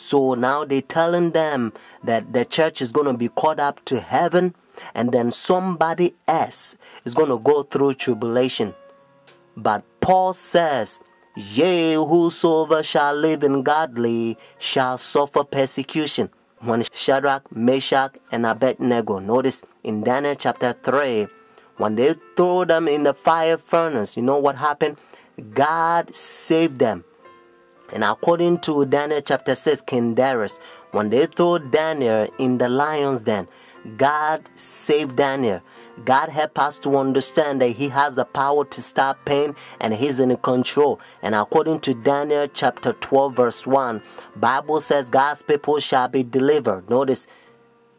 So now they're telling them that the church is going to be caught up to heaven, and then somebody else is going to go through tribulation. But Paul says, yea, whosoever shall live in godly shall suffer persecution. When Shadrach, Meshach, and Abednego, notice in Daniel chapter 3, when they throw them in the fire furnace, you know what happened? God saved them. And according to Daniel chapter 6, King Darius, when they throw Daniel in the lion's den, God saved Daniel. God help us to understand that He has the power to stop pain and He's in control. And according to Daniel chapter 12 verse 1, Bible says God's people shall be delivered. Notice,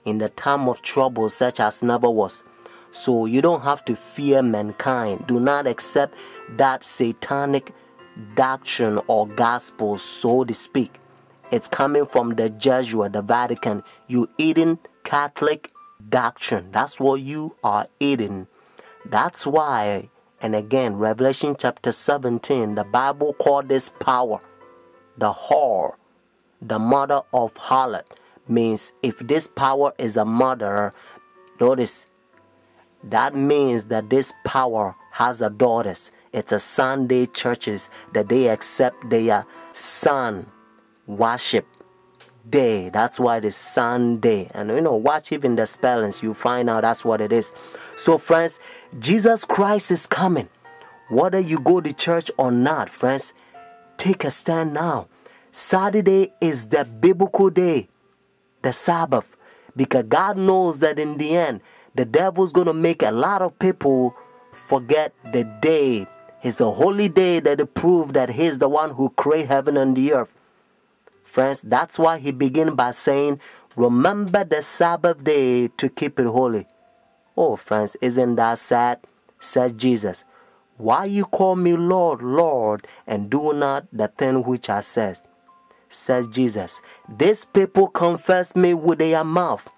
in the time of trouble such as never was. So you don't have to fear mankind. Do not accept that satanic doctrine or gospel, so to speak. It's coming from the Jesuit, the Vatican. You eating Catholic doctrine. That's what you are eating. That's why, and again, Revelation chapter 17, the Bible called this power the whore, the mother of harlot. Means if this power is a mother, notice, that means that this power has a daughters. It's a Sunday churches that they accept their sun worship day. That's why it's Sunday. And watch even the spellings, you find out that's what it is. So friends, Jesus Christ is coming. Whether you go to church or not, friends, take a stand now. Saturday is the biblical day, the Sabbath, because God knows that in the end, the devil's going to make a lot of people forget the day. It's the holy day that they prove that He's the one who created heaven and the earth. Friends, that's why He began by saying, remember the Sabbath day to keep it holy. Oh, friends, isn't that sad? Said Jesus. Why you call me Lord, Lord, and do not the thing which I said? Says Jesus. These people confess me with their mouth,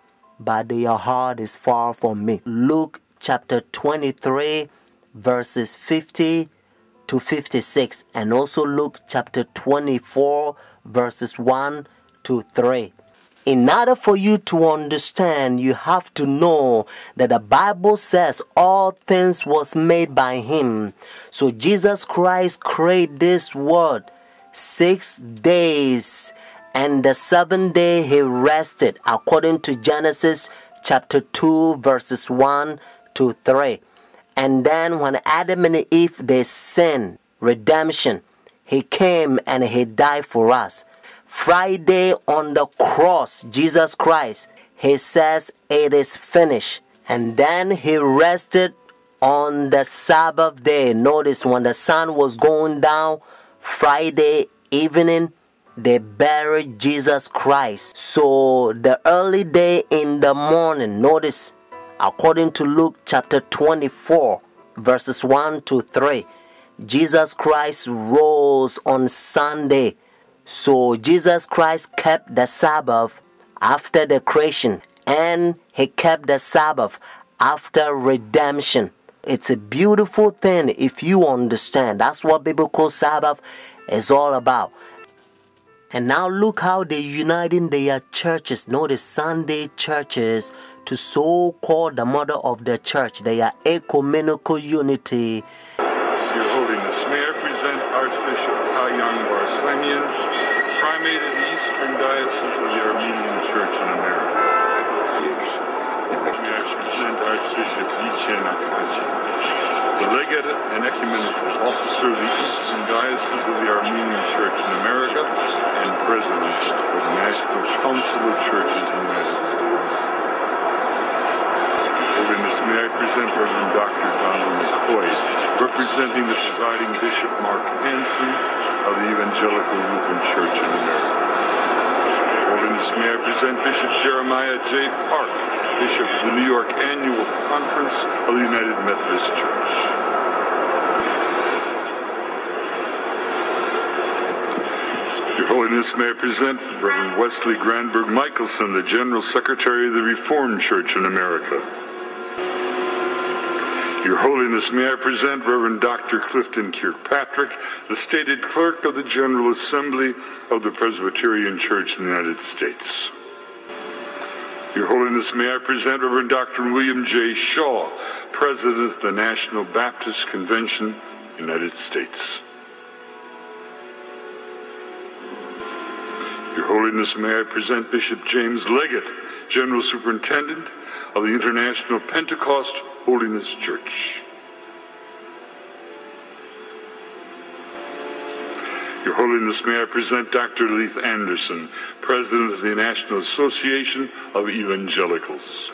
but their heart is far from me. Luke chapter 23, verses 50 to 56, and also Luke chapter 24, verses 1 to 3. In order for you to understand, you have to know that the Bible says all things was made by Him. So Jesus Christ created this world 6 days, and the 7th day He rested, according to Genesis chapter 2, verses 1 to 3. And then when Adam and Eve, they sinned, redemption, He came and He died for us. Friday on the cross, Jesus Christ, He says it is finished. And then He rested on the Sabbath day. Notice when the sun was going down, Friday evening, they buried Jesus Christ. So the early day in the morning, notice, according to Luke chapter 24, verses 1 to 3, Jesus Christ rose on Sunday. So Jesus Christ kept the Sabbath after the creation, and He kept the Sabbath after redemption. It's a beautiful thing if you understand. That's what biblical Sabbath is all about. And now look how they're uniting their churches. Notice Sunday churches to so-called the mother of the church. They are ecumenical unity. Your Holiness, may I present Archbishop Kayan Barsamian, Primate of the Eastern Diocese of the Armenian Church in America. May I present Archbishop Yichen Akachi, the Legate and Ecumenical Officer of the Eastern Diocese of the Armenian Church in America and President of the National Council of Churches in the United States. Holiness, may I present Reverend Dr. Donald McCoy, representing the presiding Bishop Mark Hansen of the Evangelical Lutheran Church in America. Holiness, may I present Bishop Jeremiah J. Park, Bishop of the New York Annual Conference of the United Methodist Church. Your Holiness, may I present Reverend Wesley Granberg Michelson, the General Secretary of the Reformed Church in America. Your Holiness, may I present Reverend Dr. Clifton Kirkpatrick, the stated clerk of the General Assembly of the Presbyterian Church in the United States. Your Holiness, may I present Reverend Dr. William J. Shaw, President of the National Baptist Convention, United States. Your Holiness, may I present Bishop James Leggett, General Superintendent of the International Pentecost Holiness Church. Your Holiness, may I present Dr. Leith Anderson, President of the National Association of Evangelicals.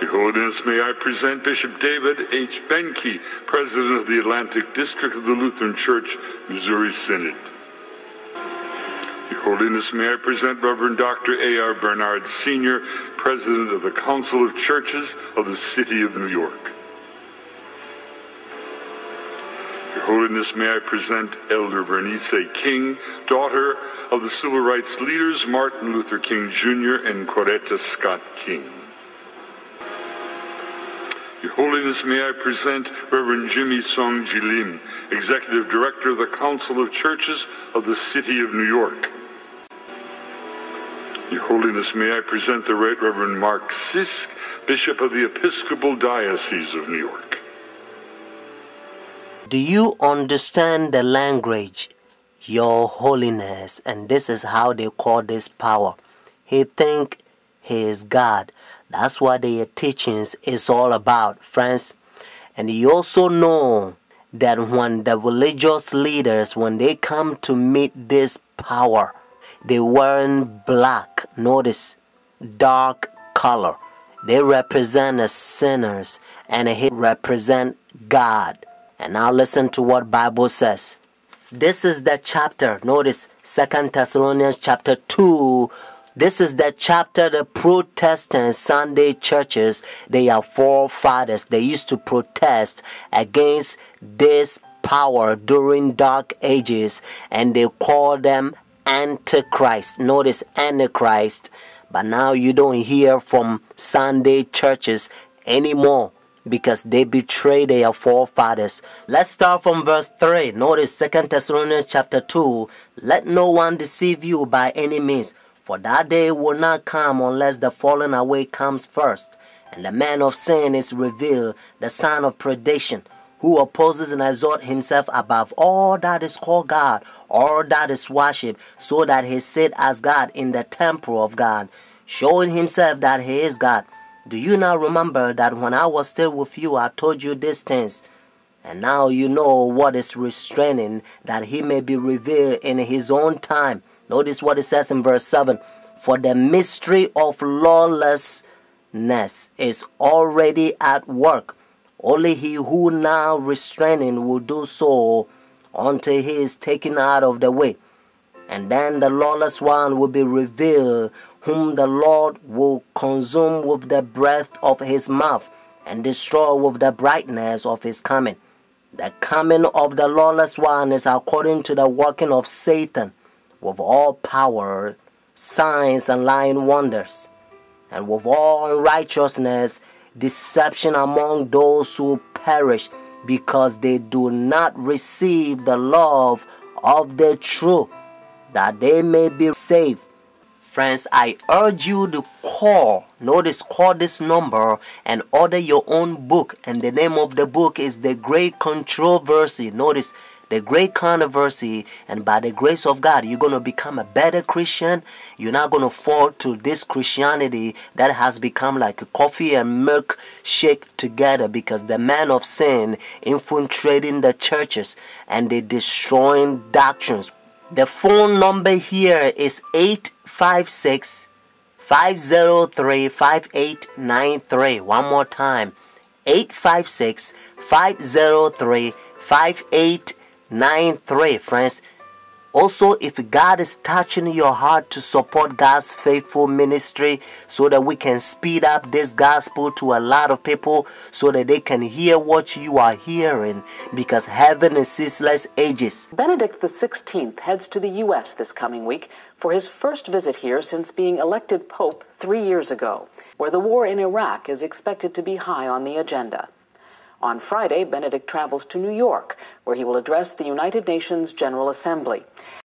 Your Holiness, may I present Bishop David H. Benke, President of the Atlantic District of the Lutheran Church, Missouri Synod. Your Holiness, may I present Reverend Dr. A.R. Bernard Sr., President of the Council of Churches of the City of New York. Your Holiness, may I present Elder Bernice King, daughter of the civil rights leaders Martin Luther King Jr. and Coretta Scott King. Your Holiness, may I present Reverend Jimmy Song Jilim, Executive Director of the Council of Churches of the City of New York. Your Holiness, may I present the Right Reverend Mark Sisk, Bishop of the Episcopal Diocese of New York. Do you understand the language? Your Holiness. And this is how they call this power. He think he is God. That's what their teachings is all about, friends. And you also know that when the religious leaders, when they come to meet this power, they wearing black. Notice, dark color. They represent the sinners, and he represent God. And now listen to what Bible says. This is the chapter. Notice 2 Thessalonians chapter 2. This is the chapter the Protestant Sunday churches, they are forefathers. They used to protest against this power during dark ages, and they call them Antichrist. Notice Antichrist. But now you don't hear from Sunday churches anymore because they betray their forefathers. Let's start from verse 3. Notice 2 Thessalonians chapter 2. Let no one deceive you by any means, for that day will not come unless the falling away comes first, and the man of sin is revealed, the son of perdition, who opposes and exalts himself above all that is called God, all that is worshipped, so that he sit as God in the temple of God, showing himself that he is God. Do you not remember that when I was still with you, I told you these things? And now you know what is restraining, that he may be revealed in his own time. Notice what it says in verse 7. For the mystery of lawlessness is already at work. Only he who now restraining will do so until he is taken out of the way. And then the lawless one will be revealed, whom the Lord will consume with the breath of his mouth and destroy with the brightness of his coming. The coming of the lawless one is according to the working of Satan, with all power, signs, and lying wonders, and with all unrighteousness, deception among those who perish, because they do not receive the love of the truth, that they may be saved. Friends, I urge you to call this number and order your own book. And the name of the book is The Great Controversy. Notice, The Great Controversy. And by the grace of God, you're going to become a better Christian. You're not going to fall to this Christianity that has become like a coffee and milk shake together, because the man of sin infiltrating the churches and they destroying doctrines. The phone number here is 856-503-5893. One more time, 856-503-5893. Friends, Also, if God is touching your heart to support God's faithful ministry so that we can speed up this gospel to a lot of people so that they can hear what you are hearing, because heaven is ceaseless ages. Benedict XVI heads to the U.S. this coming week for his first visit here since being elected Pope 3 years ago, where the war in Iraq is expected to be high on the agenda. On Friday, Benedict travels to New York, where he will address the United Nations General Assembly.